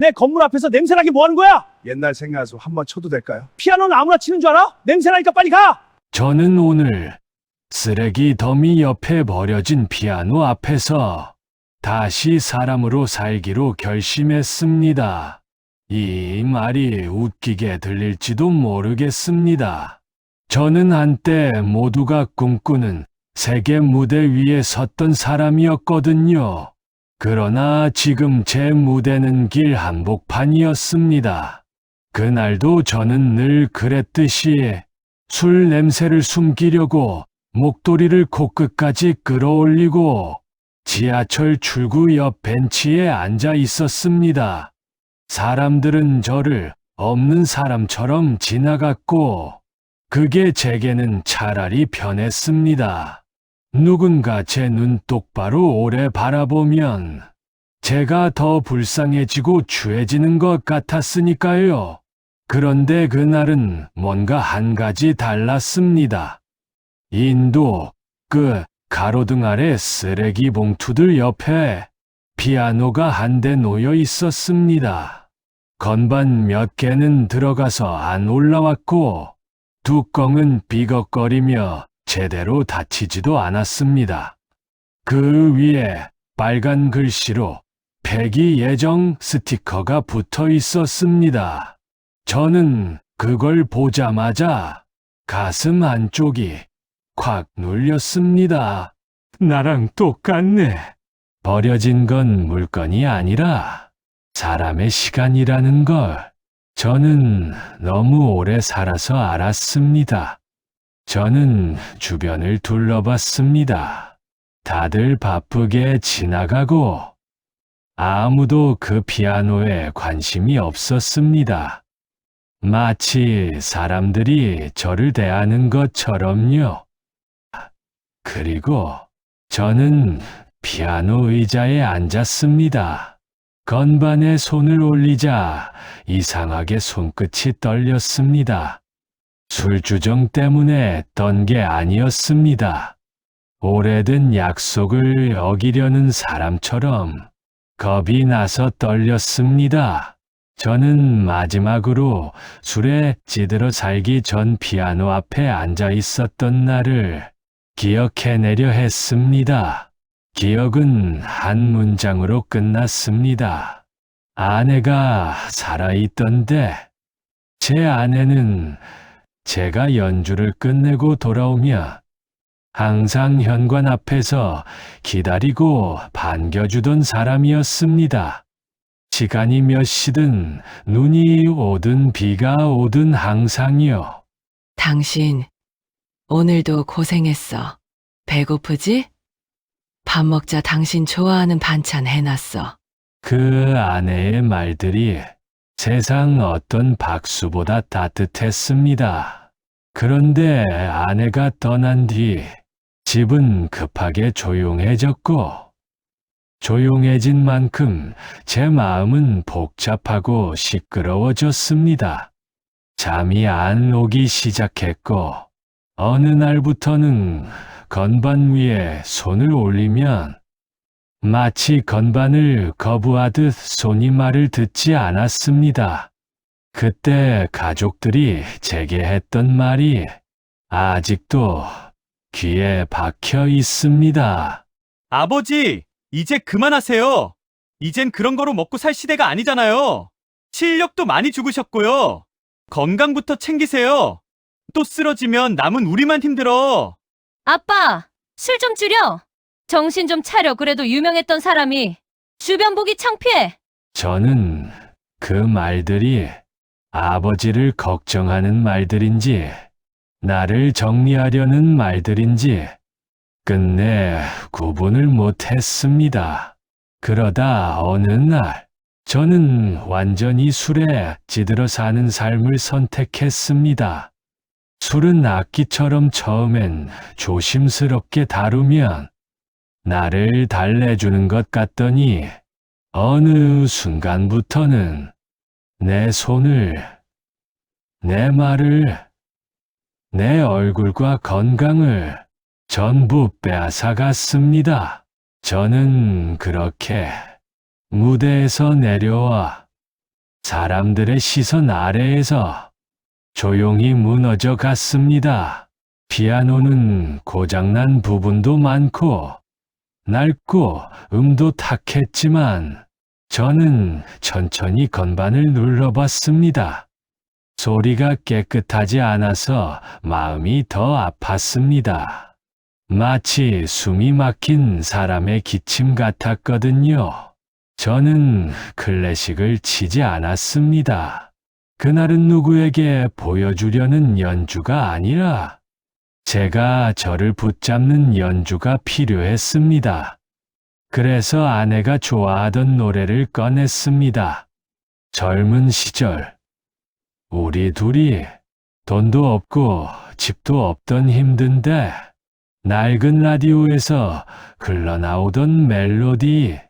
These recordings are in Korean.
내 건물 앞에서 냄새나게 뭐 하는 거야? 옛날 생각나서 한번 쳐도 될까요? 피아노는 아무나 치는 줄 알아? 냄새나니까 빨리 가! 저는 오늘 쓰레기 더미 옆에 버려진 피아노 앞에서 다시 사람으로 살기로 결심했습니다. 이 말이 웃기게 들릴지도 모르겠습니다. 저는 한때 모두가 꿈꾸는 세계 무대 위에 섰던 사람이었거든요. 그러나 지금 제 무대는 길 한복판이었습니다. 그날도 저는 늘 그랬듯이 술 냄새를 숨기려고 목도리를 코끝까지 끌어올리고 지하철 출구 옆 벤치에 앉아 있었습니다. 사람들은 저를 없는 사람처럼 지나갔고 그게 제게는 차라리 편했습니다. 누군가 제 눈 똑바로 오래 바라보면 제가 더 불쌍해지고 추해지는 것 같았으니까요. 그런데 그날은 뭔가 한 가지 달랐습니다. 인도 그 가로등 아래 쓰레기 봉투들 옆에 피아노가 한 대 놓여 있었습니다. 건반 몇 개는 들어가서 안 올라왔고 뚜껑은 삐걱거리며 제대로 닫히지도 않았습니다. 그 위에 빨간 글씨로 폐기 예정 스티커가 붙어 있었습니다. 저는 그걸 보자마자 가슴 한쪽이 콱 눌렸습니다. 나랑 똑같네. 버려진 건 물건이 아니라 사람의 시간이라는 걸 저는 너무 오래 살아서 알았습니다. 저는 주변을 둘러봤습니다. 다들 바쁘게 지나가고 아무도 그 피아노에 관심이 없었습니다. 마치 사람들이 저를 대하는 것처럼요. 그리고 저는 피아노 의자에 앉았습니다. 건반에 손을 올리자 이상하게 손끝이 떨렸습니다. 술주정 때문에 떤 게 아니었습니다. 오래된 약속을 어기려는 사람처럼 겁이 나서 떨렸습니다. 저는 마지막으로 술에 찌들어 살기 전 피아노 앞에 앉아 있었던 날을 기억해내려 했습니다. 기억은 한 문장으로 끝났습니다. 아내가 살아있던데 제 아내는 제가 연주를 끝내고 돌아오면 항상 현관 앞에서 기다리고 반겨주던 사람이었습니다. 시간이 몇 시든 눈이 오든 비가 오든 항상요. 당신, 오늘도 고생했어. 배고프지? 밥 먹자. 당신 좋아하는 반찬 해놨어. 그 아내의 말들이 세상 어떤 박수보다 따뜻했습니다. 그런데 아내가 떠난 뒤 집은 급하게 조용해졌고 조용해진 만큼 제 마음은 복잡하고 시끄러워졌습니다. 잠이 안 오기 시작했고 어느 날부터는 건반 위에 손을 올리면 마치 건반을 거부하듯 손이 말을 듣지 않았습니다. 그때 가족들이 제게 했던 말이 아직도 귀에 박혀 있습니다. 아버지, 이제 그만하세요. 이젠 그런 거로 먹고 살 시대가 아니잖아요. 실력도 많이 죽으셨고요. 건강부터 챙기세요. 또 쓰러지면 남은 우리만 힘들어. 아빠, 술 좀 줄여. 정신 좀 차려. 그래도 유명했던 사람이 주변 보기 창피해. 저는 그 말들이 아버지를 걱정하는 말들인지 나를 정리하려는 말들인지 끝내 구분을 못했습니다. 그러다 어느 날 저는 완전히 술에 찌들어 사는 삶을 선택했습니다. 술은 악기처럼 처음엔 조심스럽게 다루면 나를 달래주는 것 같더니 어느 순간부터는 내 손을, 내 말을, 내 얼굴과 건강을 전부 빼앗아갔습니다. 저는 그렇게 무대에서 내려와 사람들의 시선 아래에서 조용히 무너져 갔습니다. 피아노는 고장난 부분도 많고 낡고 음도 탁했지만 저는 천천히 건반을 눌러봤습니다. 소리가 깨끗하지 않아서 마음이 더 아팠습니다. 마치 숨이 막힌 사람의 기침 같았거든요. 저는 클래식을 치지 않았습니다. 그날은 누구에게 보여주려는 연주가 아니라 제가 저를 붙잡는 연주가 필요했습니다. 그래서 아내가 좋아하던 노래를 꺼냈습니다. 젊은 시절, 우리 둘이 돈도 없고 집도 없던 힘든데 낡은 라디오에서 흘러나오던 멜로디,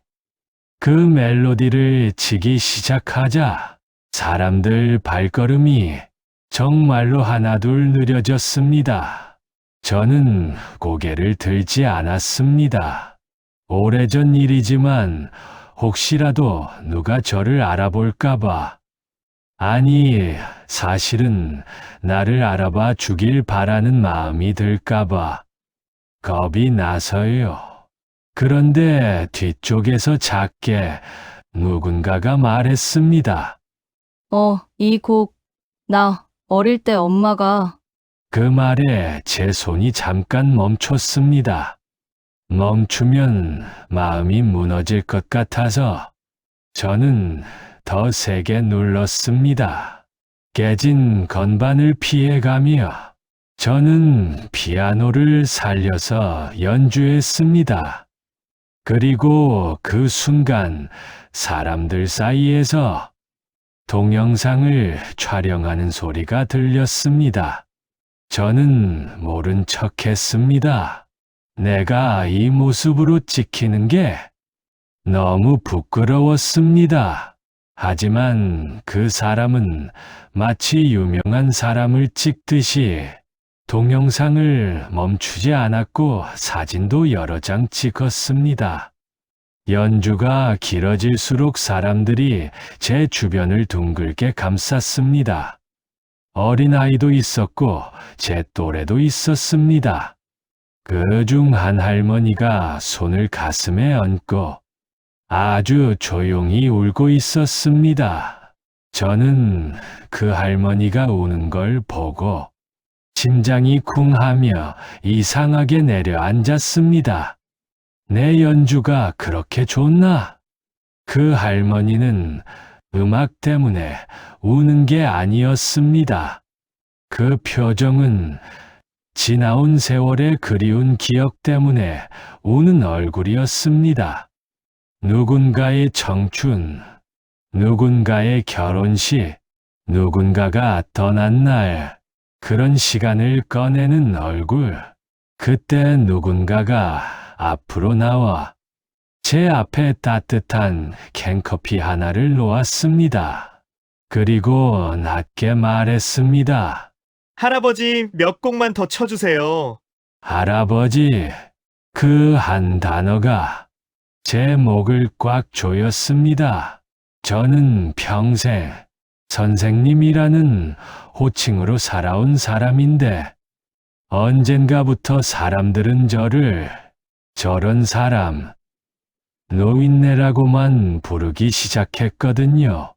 그 멜로디를 치기 시작하자 사람들 발걸음이 정말로 하나둘 느려졌습니다. 저는 고개를 들지 않았습니다. 오래전 일이지만 혹시라도 누가 저를 알아볼까봐, 아니, 사실은 나를 알아봐 주길 바라는 마음이 들까봐 겁이 나서요. 그런데 뒤쪽에서 작게 누군가가 말했습니다. 이 곡, 나 어릴 때 엄마가. 그 말에 제 손이 잠깐 멈췄습니다. 멈추면 마음이 무너질 것 같아서 저는 더 세게 눌렀습니다. 깨진 건반을 피해가며 저는 피아노를 살려서 연주했습니다. 그리고 그 순간 사람들 사이에서 동영상을 촬영하는 소리가 들렸습니다. 저는 모른 척 했습니다. 내가 이 모습으로 찍히는 게 너무 부끄러웠습니다. 하지만 그 사람은 마치 유명한 사람을 찍듯이 동영상을 멈추지 않았고 사진도 여러 장 찍었습니다. 연주가 길어질수록 사람들이 제 주변을 둥글게 감쌌습니다. 어린아이도 있었고 제 또래도 있었습니다. 그 중 한 할머니가 손을 가슴에 얹고 아주 조용히 울고 있었습니다. 저는 그 할머니가 우는 걸 보고 심장이 쿵하며 이상하게 내려앉았습니다. 내 연주가 그렇게 좋나? 그 할머니는 음악 때문에 우는 게 아니었습니다. 그 표정은 지나온 세월의 그리운 기억 때문에 우는 얼굴이었습니다. 누군가의 청춘, 누군가의 결혼식, 누군가가 떠난 날, 그런 시간을 꺼내는 얼굴. 그때 누군가가 앞으로 나와 제 앞에 따뜻한 캔커피 하나를 놓았습니다. 그리고 낮게 말했습니다. 할아버지, 몇 곡만 더 쳐주세요. 할아버지, 그 한 단어가 제 목을 꽉 조였습니다. 저는 평생 선생님이라는 호칭으로 살아온 사람인데 언젠가부터 사람들은 저를 저런 사람, 노인네라고만 부르기 시작했거든요.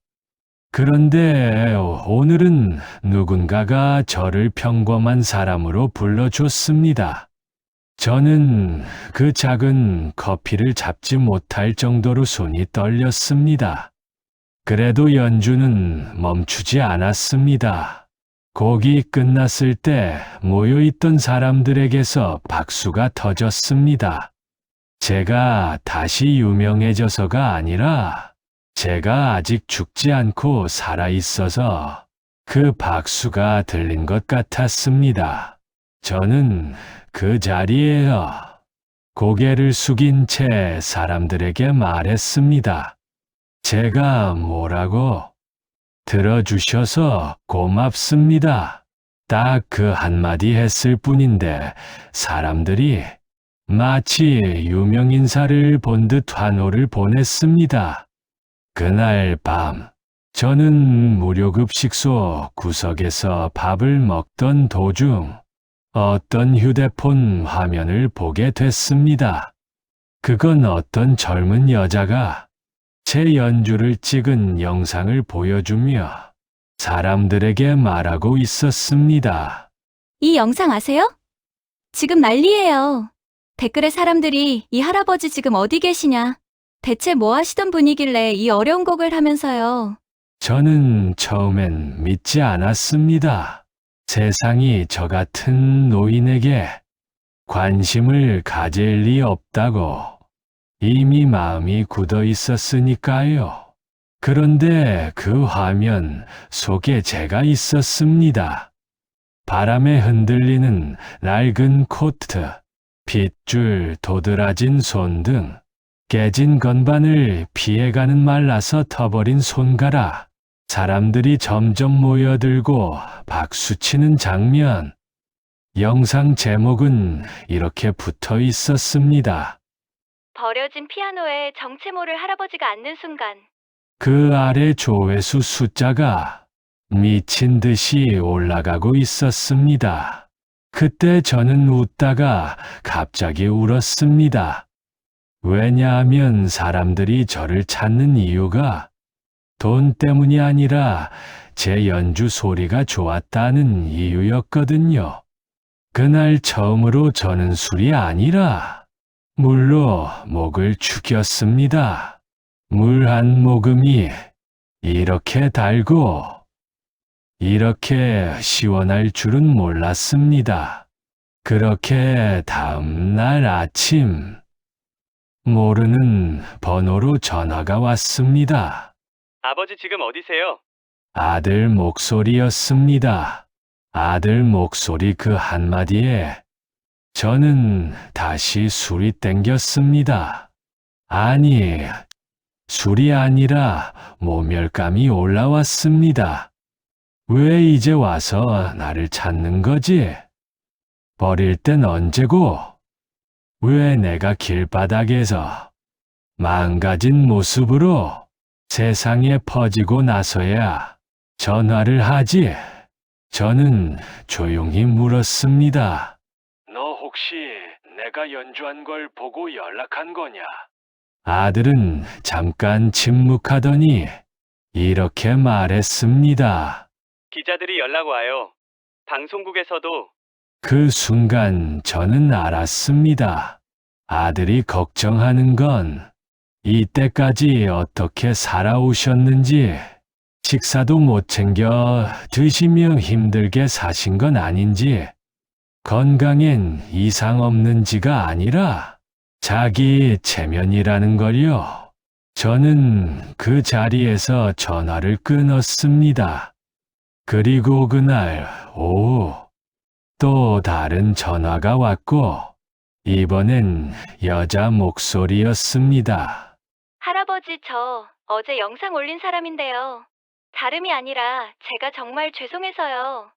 그런데 오늘은 누군가가 저를 평범한 사람으로 불러줬습니다. 저는 그 작은 커피를 잡지 못할 정도로 손이 떨렸습니다. 그래도 연주는 멈추지 않았습니다. 곡이 끝났을 때 모여있던 사람들에게서 박수가 터졌습니다. 제가 다시 유명해져서가 아니라 제가 아직 죽지 않고 살아있어서 그 박수가 들린 것 같았습니다. 저는 그 자리에서 고개를 숙인 채 사람들에게 말했습니다. 제가 뭐라고? 들어주셔서 고맙습니다. 딱 그 한마디 했을 뿐인데 사람들이 마치 유명인사를 본 듯 환호를 보냈습니다. 그날 밤 저는 무료급식소 구석에서 밥을 먹던 도중 어떤 휴대폰 화면을 보게 됐습니다. 그건 어떤 젊은 여자가 제 연주를 찍은 영상을 보여주며 사람들에게 말하고 있었습니다. 이 영상 아세요? 지금 난리예요. 댓글에 사람들이 이 할아버지 지금 어디 계시냐? 대체 뭐 하시던 분이길래 이 어려운 곡을 하면서요. 저는 처음엔 믿지 않았습니다. 세상이 저 같은 노인에게 관심을 가질 리 없다고 이미 마음이 굳어 있었으니까요. 그런데 그 화면 속에 제가 있었습니다. 바람에 흔들리는 낡은 코트, 핏줄 도드라진 손 등 깨진 건반을 피해가는 말라서 터버린 손가락, 사람들이 점점 모여들고 박수치는 장면. 영상 제목은 이렇게 붙어 있었습니다. 버려진 피아노에 정체 모를 할아버지가 앉는 순간. 그 아래 조회수 숫자가 미친 듯이 올라가고 있었습니다. 그때 저는 웃다가 갑자기 울었습니다. 왜냐하면 사람들이 저를 찾는 이유가 돈 때문이 아니라 제 연주 소리가 좋았다는 이유였거든요. 그날 처음으로 저는 술이 아니라 물로 목을 죽였습니다. 물 한 모금이 이렇게 달고 이렇게 시원할 줄은 몰랐습니다. 그렇게 다음 날 아침 모르는 번호로 전화가 왔습니다. 아버지 지금 어디세요? 아들 목소리였습니다. 아들 목소리 그 한마디에 저는 다시 술이 땡겼습니다. 아니, 술이 아니라 모멸감이 올라왔습니다. 왜 이제 와서 나를 찾는 거지? 버릴 땐 언제고? 왜 내가 길바닥에서 망가진 모습으로 세상에 퍼지고 나서야 전화를 하지? 저는 조용히 물었습니다. 너 혹시 내가 연주한 걸 보고 연락한 거냐? 아들은 잠깐 침묵하더니 이렇게 말했습니다. 기자들이 연락 와요. 방송국에서도. 그 순간 저는 알았습니다. 아들이 걱정하는 건 이때까지 어떻게 살아오셨는지, 식사도 못 챙겨 드시며 힘들게 사신 건 아닌지, 건강엔 이상 없는지가 아니라 자기 체면이라는 걸요. 저는 그 자리에서 전화를 끊었습니다. 그리고 그날 오후 또 다른 전화가 왔고 이번엔 여자 목소리였습니다. 할아버지 저 어제 영상 올린 사람인데요. 다름이 아니라 제가 정말 죄송해서요.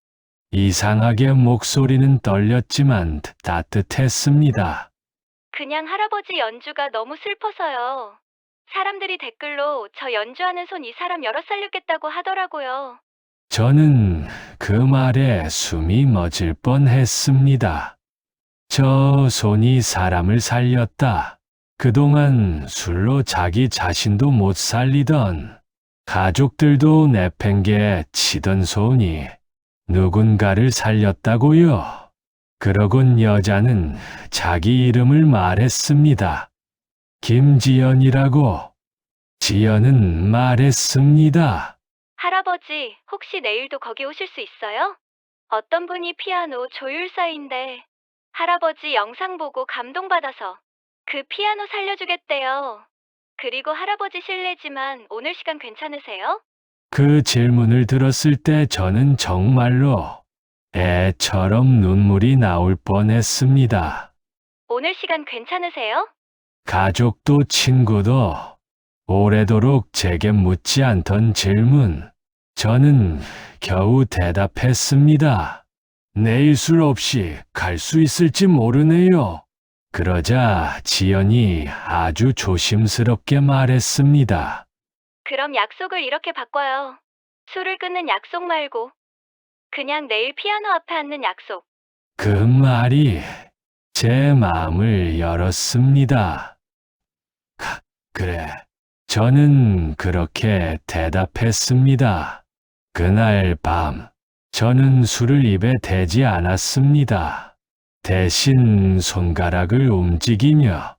이상하게 목소리는 떨렸지만 따뜻했습니다. 그냥 할아버지 연주가 너무 슬퍼서요. 사람들이 댓글로 저 연주하는 손 이 사람 열어 살렸겠다고 하더라고요. 저는 그 말에 숨이 멎을 뻔했습니다. 저 손이 사람을 살렸다. 그동안 술로 자기 자신도 못 살리던, 가족들도 내팽개 치던 손이 누군가를 살렸다고요. 그러곤 여자는 자기 이름을 말했습니다. 김지연이라고. 지연은 말했습니다. 할아버지 혹시 내일도 거기 오실 수 있어요? 어떤 분이 피아노 조율사인데 할아버지 영상 보고 감동받아서 그 피아노 살려주겠대요. 그리고 할아버지 실례지만 오늘 시간 괜찮으세요? 그 질문을 들었을 때 저는 정말로 애처럼 눈물이 나올 뻔했습니다. 오늘 시간 괜찮으세요? 가족도 친구도 오래도록 제게 묻지 않던 질문. 저는 겨우 대답했습니다. 내일 술 없이 갈 수 있을지 모르네요. 그러자 지연이 아주 조심스럽게 말했습니다. 그럼 약속을 이렇게 바꿔요. 술을 끊는 약속 말고 그냥 내일 피아노 앞에 앉는 약속. 그 말이 제 마음을 열었습니다. 그래, 저는 그렇게 대답했습니다. 그날 밤, 저는 술을 입에 대지 않았습니다. 대신 손가락을 움직이며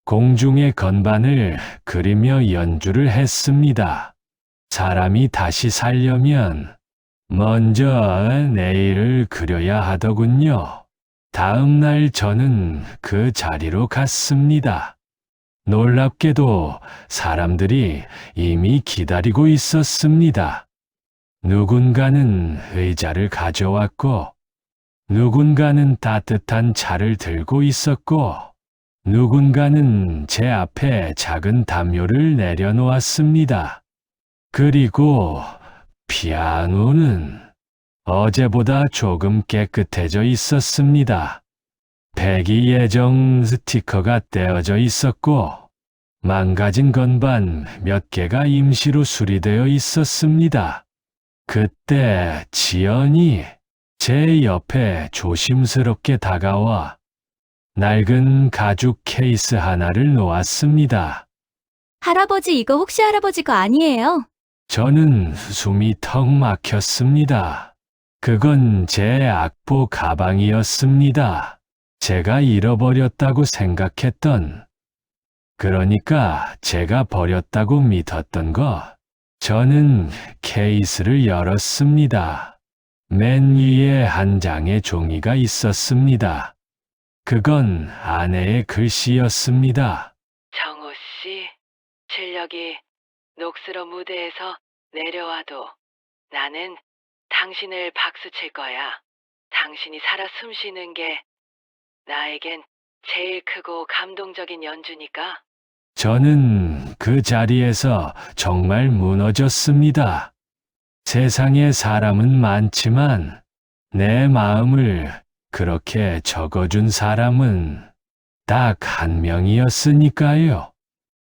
공중의 건반을 그리며 연주를 했습니다. 사람이 다시 살려면 먼저 내일을 그려야 하더군요. 다음 날 저는 그 자리로 갔습니다. 놀랍게도 사람들이 이미 기다리고 있었습니다. 누군가는 의자를 가져왔고, 누군가는 따뜻한 차를 들고 있었고, 누군가는 제 앞에 작은 담요를 내려놓았습니다. 그리고 피아노는 어제보다 조금 깨끗해져 있었습니다. 폐기 예정 스티커가 떼어져 있었고, 망가진 건반 몇 개가 임시로 수리되어 있었습니다. 그때 지연이 제 옆에 조심스럽게 다가와 낡은 가죽 케이스 하나를 놓았습니다. 할아버지, 이거 혹시 할아버지 거 아니에요? 저는 숨이 턱 막혔습니다. 그건 제 악보 가방이었습니다. 제가 잃어버렸다고 생각했던, 그러니까 제가 버렸다고 믿었던 것. 저는 케이스를 열었습니다. 맨 위에 한 장의 종이가 있었습니다. 그건 아내의 글씨였습니다. 정호 씨, 실력이 녹슬어 무대에서 내려와도 나는 당신을 박수 칠 거야. 당신이 살아 숨쉬는 게 나에겐 제일 크고 감동적인 연주니까. 저는 그 자리에서 정말 무너졌습니다. 세상에 사람은 많지만 내 마음을 그렇게 적어준 사람은 딱 한 명이었으니까요.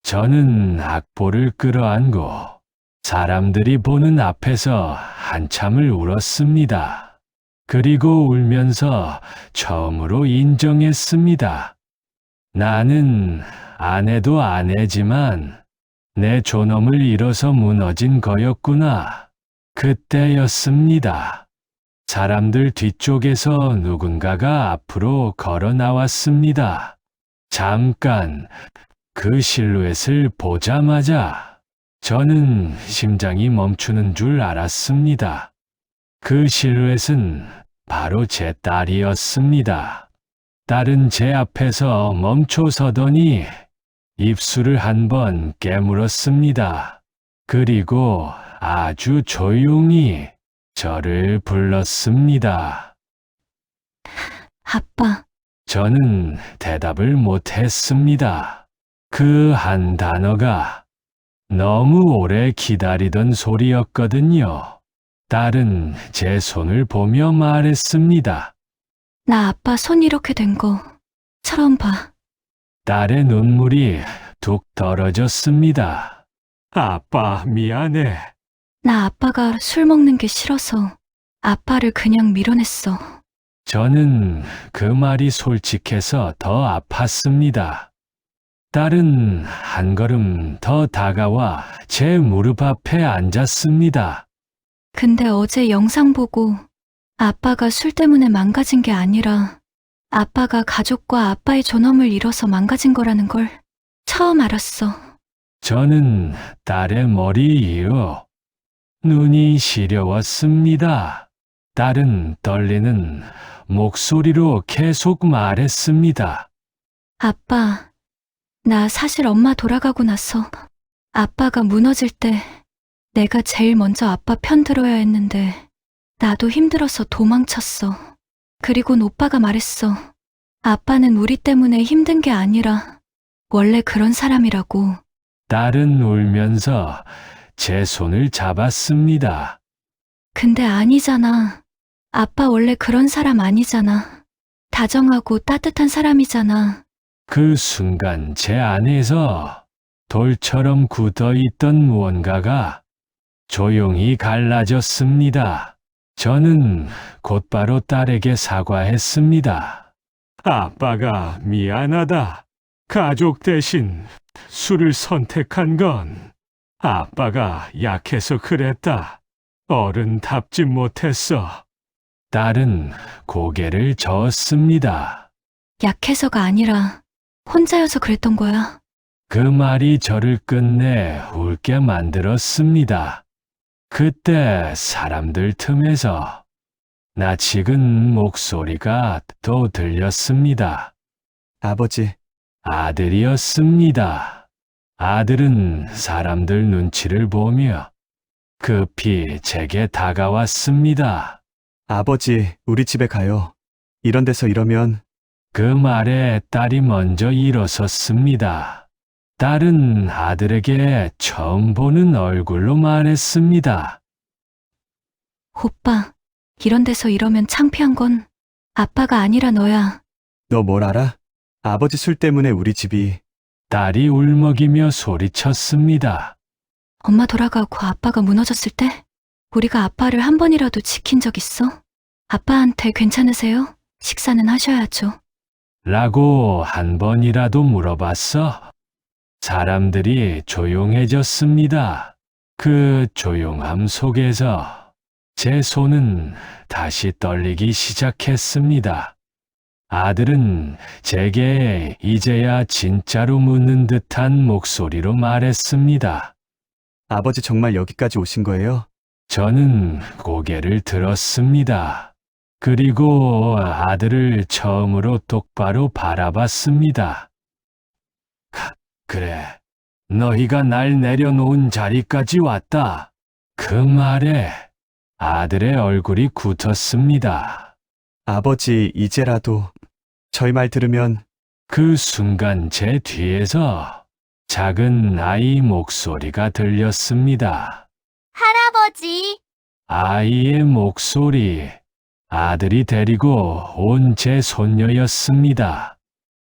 저는 악보를 끌어안고 사람들이 보는 앞에서 한참을 울었습니다. 그리고 울면서 처음으로 인정했습니다. 나는 아내도 아내지만 내 존엄을 잃어서 무너진 거였구나. 그때였습니다. 사람들 뒤쪽에서 누군가가 앞으로 걸어 나왔습니다. 잠깐 그 실루엣을 보자마자 저는 심장이 멈추는 줄 알았습니다. 그 실루엣은 바로 제 딸이었습니다. 딸은 제 앞에서 멈춰 서더니 입술을 한번 깨물었습니다. 그리고 아주 조용히 저를 불렀습니다. 아빠. 저는 대답을 못했습니다. 그 한 단어가 너무 오래 기다리던 소리였거든요. 딸은 제 손을 보며 말했습니다. 나 아빠 손 이렇게 된 거 처음 봐. 딸의 눈물이 툭 떨어졌습니다. 아빠, 미안해. 나 아빠가 술 먹는 게 싫어서 아빠를 그냥 밀어냈어. 저는 그 말이 솔직해서 더 아팠습니다. 딸은 한 걸음 더 다가와 제 무릎 앞에 앉았습니다. 근데 어제 영상 보고 아빠가 술 때문에 망가진 게 아니라 아빠가 가족과 아빠의 존엄을 잃어서 망가진 거라는 걸 처음 알았어. 저는 딸의 머리 위로 눈이 시려웠습니다. 딸은 떨리는 목소리로 계속 말했습니다. 아빠, 나 사실 엄마 돌아가고 나서 아빠가 무너질 때 내가 제일 먼저 아빠 편 들어야 했는데 나도 힘들어서 도망쳤어. 그리곤 오빠가 말했어. 아빠는 우리 때문에 힘든 게 아니라 원래 그런 사람이라고. 딸은 울면서 제 손을 잡았습니다. 근데 아니잖아. 아빠 원래 그런 사람 아니잖아. 다정하고 따뜻한 사람이잖아. 그 순간 제 안에서 돌처럼 굳어 있던 무언가가 조용히 갈라졌습니다. 저는 곧바로 딸에게 사과했습니다. 아빠가 미안하다. 가족 대신 술을 선택한 건 아빠가 약해서 그랬다. 어른답지 못했어. 딸은 고개를 저었습니다. 약해서가 아니라 혼자여서 그랬던 거야. 그 말이 저를 끝내 울게 만들었습니다. 그때 사람들 틈에서 낯익은 목소리가 또 들렸습니다. 아버지, 아들이었습니다. 아들은 사람들 눈치를 보며 급히 제게 다가왔습니다. 아버지, 우리 집에 가요. 이런 데서 이러면 그 말에 딸이 먼저 일어섰습니다. 딸은 아들에게 처음 보는 얼굴로 말했습니다. 오빠, 이런 데서 이러면 창피한 건 아빠가 아니라 너야. 너 뭘 알아? 아버지 술 때문에 우리 집이 딸이 울먹이며 소리쳤습니다. 엄마 돌아가고 아빠가 무너졌을 때 우리가 아빠를 한 번이라도 지킨 적 있어? 아빠한테 괜찮으세요? 식사는 하셔야죠. 라고 한 번이라도 물어봤어. 사람들이 조용해졌습니다. 그 조용함 속에서 제 손은 다시 떨리기 시작했습니다. 아들은 제게 이제야 진짜로 묻는 듯한 목소리로 말했습니다. 아버지 정말 여기까지 오신 거예요? 저는 고개를 들었습니다. 그리고 아들을 처음으로 똑바로 바라봤습니다. 그래, 너희가 날 내려놓은 자리까지 왔다. 그 말에 아들의 얼굴이 굳었습니다. 아버지, 이제라도 저희 말 들으면 그 순간 제 뒤에서 작은 아이 목소리가 들렸습니다. 할아버지, 아이의 목소리. 아들이 데리고 온 제 손녀였습니다.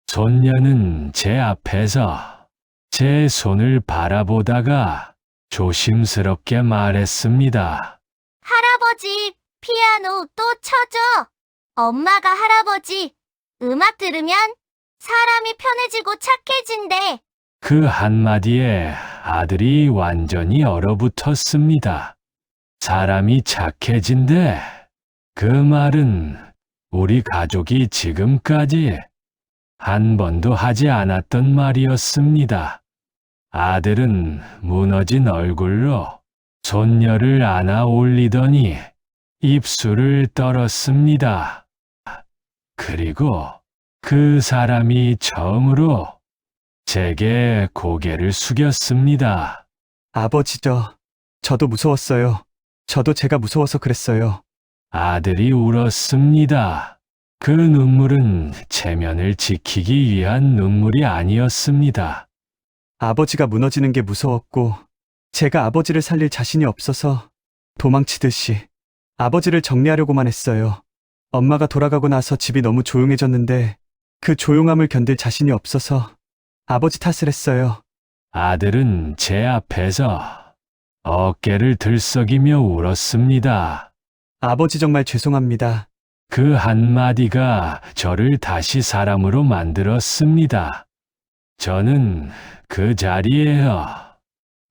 손녀는 제 앞에서 제 손을 바라보다가 조심스럽게 말했습니다. 할아버지, 피아노 또 쳐줘. 엄마가 할아버지, 음악 들으면 사람이 편해지고 착해진대. 그 한마디에 아들이 완전히 얼어붙었습니다. 사람이 착해진대. 그 말은 우리 가족이 지금까지 한 번도 하지 않았던 말이었습니다. 아들은 무너진 얼굴로 손녀를 안아 올리더니 입술을 떨었습니다. 그리고 그 사람이 처음으로 제게 고개를 숙였습니다. 아버지 저도 무서웠어요. 저도 제가 무서워서 그랬어요. 아들이 울었습니다. 그 눈물은 체면을 지키기 위한 눈물이 아니었습니다. 아버지가 무너지는 게 무서웠고 제가 아버지를 살릴 자신이 없어서 도망치듯이 아버지를 정리하려고만 했어요. 엄마가 돌아가고 나서 집이 너무 조용해졌는데 그 조용함을 견딜 자신이 없어서 아버지 탓을 했어요. 아들은 제 앞에서 어깨를 들썩이며 울었습니다. 아버지 정말 죄송합니다. 그 한마디가 저를 다시 사람으로 만들었습니다. 저는 그 자리에서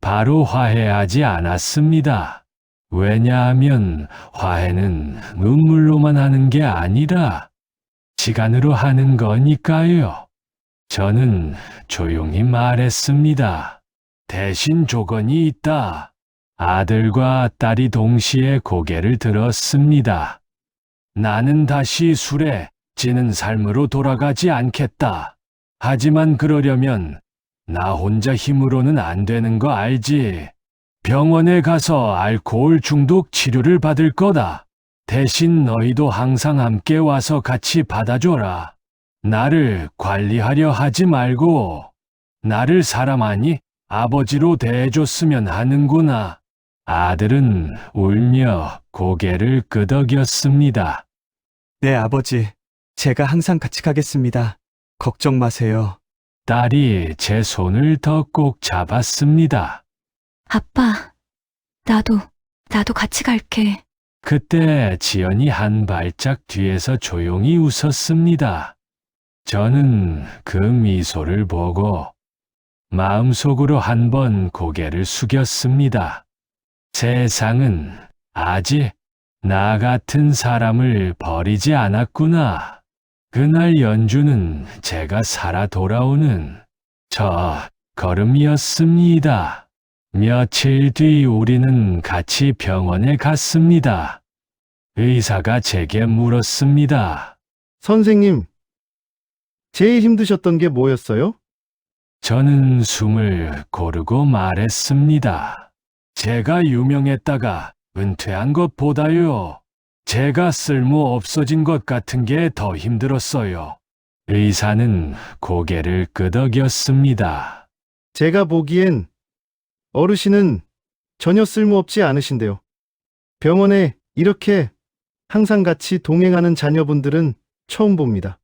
바로 화해하지 않았습니다. 왜냐하면 화해는 눈물로만 하는 게 아니라 시간으로 하는 거니까요. 저는 조용히 말했습니다. 대신 조건이 있다. 아들과 딸이 동시에 고개를 들었습니다. 나는 다시 술에 찌는 삶으로 돌아가지 않겠다. 하지만 그러려면 나 혼자 힘으로는 안 되는 거 알지? 병원에 가서 알코올 중독 치료를 받을 거다. 대신 너희도 항상 함께 와서 같이 받아줘라. 나를 관리하려 하지 말고 나를 사람 아니 아버지로 대해줬으면 하는구나. 아들은 울며 고개를 끄덕였습니다. 네, 아버지. 제가 항상 같이 가겠습니다. 걱정 마세요. 딸이 제 손을 더 꼭 잡았습니다. 아빠, 나도 같이 갈게. 그때 지연이 한 발짝 뒤에서 조용히 웃었습니다. 저는 그 미소를 보고 마음속으로 한번 고개를 숙였습니다. 세상은 아직 나 같은 사람을 버리지 않았구나. 그날 연주는 제가 살아 돌아오는 저 걸음이었습니다. 며칠 뒤 우리는 같이 병원에 갔습니다. 의사가 제게 물었습니다. 선생님, 제일 힘드셨던 게 뭐였어요? 저는 숨을 고르고 말했습니다. 제가 유명했다가 은퇴한 것보다요. 제가 쓸모 없어진 것 같은 게 더 힘들었어요. 의사는 고개를 끄덕였습니다. 제가 보기엔 어르신은 전혀 쓸모없지 않으신데요. 병원에 이렇게 항상 같이 동행하는 자녀분들은 처음 봅니다.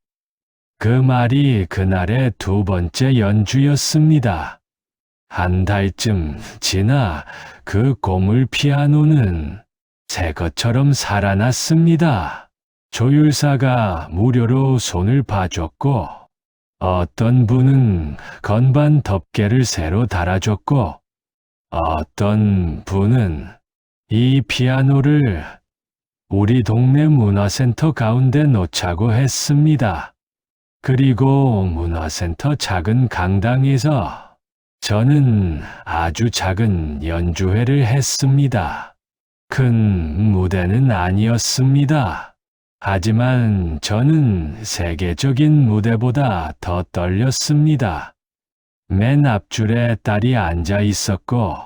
그 말이 그날의 두 번째 연주였습니다. 한 달쯤 지나 그 고물 피아노는 새 것처럼 살아났습니다. 조율사가 무료로 손을 봐줬고, 어떤 분은 건반 덮개를 새로 달아줬고, 어떤 분은 이 피아노를 우리 동네 문화센터 가운데 놓자고 했습니다. 그리고 문화센터 작은 강당에서 저는 아주 작은 연주회를 했습니다. 큰 무대는 아니었습니다. 하지만 저는 세계적인 무대보다 더 떨렸습니다. 맨 앞줄에 딸이 앉아 있었고,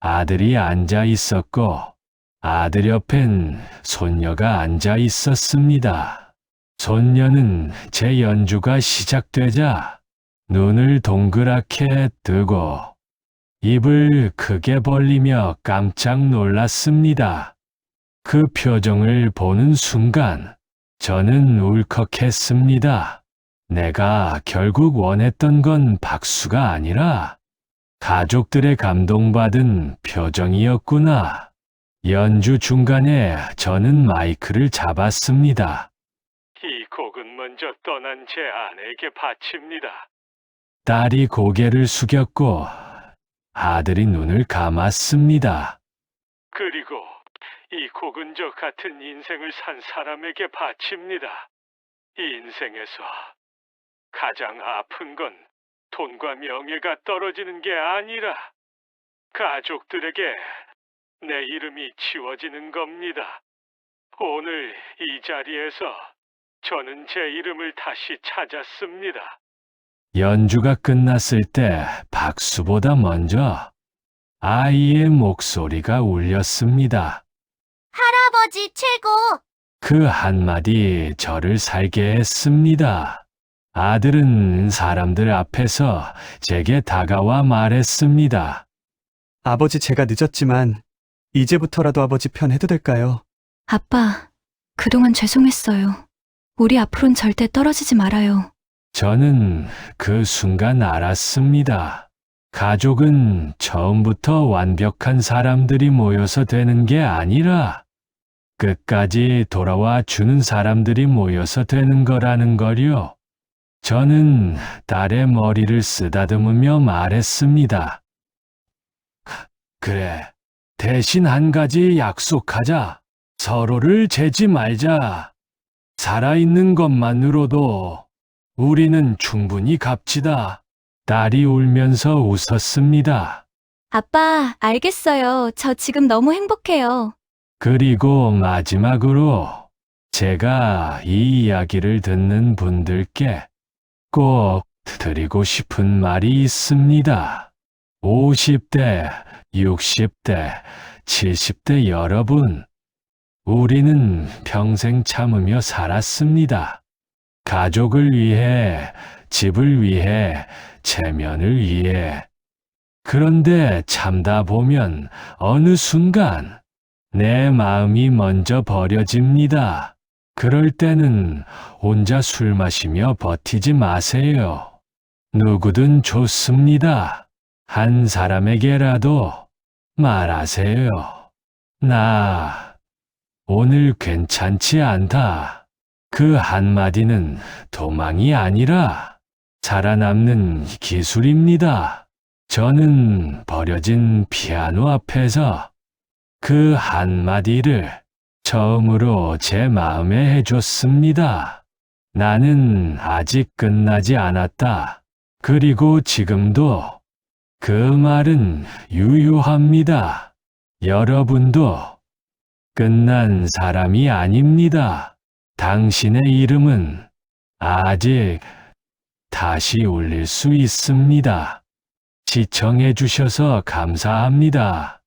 아들이 앉아 있었고, 아들 옆엔 손녀가 앉아 있었습니다. 손녀는 제 연주가 시작되자 눈을 동그랗게 뜨고 입을 크게 벌리며 깜짝 놀랐습니다. 그 표정을 보는 순간 저는 울컥했습니다. 내가 결국 원했던 건 박수가 아니라 가족들의 감동받은 표정이었구나. 연주 중간에 저는 마이크를 잡았습니다. 이 곡은 먼저 떠난 제 아내에게 바칩니다. 딸이 고개를 숙였고 아들이 눈을 감았습니다. 그리고 이 곡은 저 같은 인생을 산 사람에게 바칩니다. 이 인생에서 가장 아픈 건 돈과 명예가 떨어지는 게 아니라 가족들에게 내 이름이 지워지는 겁니다. 오늘 이 자리에서 저는 제 이름을 다시 찾았습니다. 연주가 끝났을 때 박수보다 먼저 아이의 목소리가 울렸습니다. 할아버지 최고! 그 한마디 저를 살게 했습니다. 아들은 사람들 앞에서 제게 다가와 말했습니다. 아버지, 제가 늦었지만 이제부터라도 아버지 편 해도 될까요? 아빠, 그동안 죄송했어요. 우리 앞으로는 절대 떨어지지 말아요. 저는 그 순간 알았습니다. 가족은 처음부터 완벽한 사람들이 모여서 되는 게 아니라 끝까지 돌아와 주는 사람들이 모여서 되는 거라는 걸요. 저는 딸의 머리를 쓰다듬으며 말했습니다. 그래, 대신 한 가지 약속하자. 서로를 재지 말자. 살아있는 것만으로도 우리는 충분히 값지다. 딸이 울면서 웃었습니다. 아빠, 알겠어요. 저 지금 너무 행복해요. 그리고 마지막으로 제가 이 이야기를 듣는 분들께 꼭 드리고 싶은 말이 있습니다. 50대, 60대, 70대 여러분, 우리는 평생 참으며 살았습니다. 가족을 위해, 집을 위해, 체면을 위해. 그런데 참다 보면 어느 순간 내 마음이 먼저 버려집니다. 그럴 때는 혼자 술 마시며 버티지 마세요. 누구든 좋습니다. 한 사람에게라도 말하세요. 나 오늘 괜찮지 않다. 그 한마디는 도망이 아니라 살아남는 기술입니다. 저는 버려진 피아노 앞에서 그 한마디를 처음으로 제 마음에 해줬습니다. 나는 아직 끝나지 않았다. 그리고 지금도 그 말은 유효합니다. 여러분도 끝난 사람이 아닙니다. 당신의 이름은 아직 다시 울릴 수 있습니다. 시청해 주셔서 감사합니다.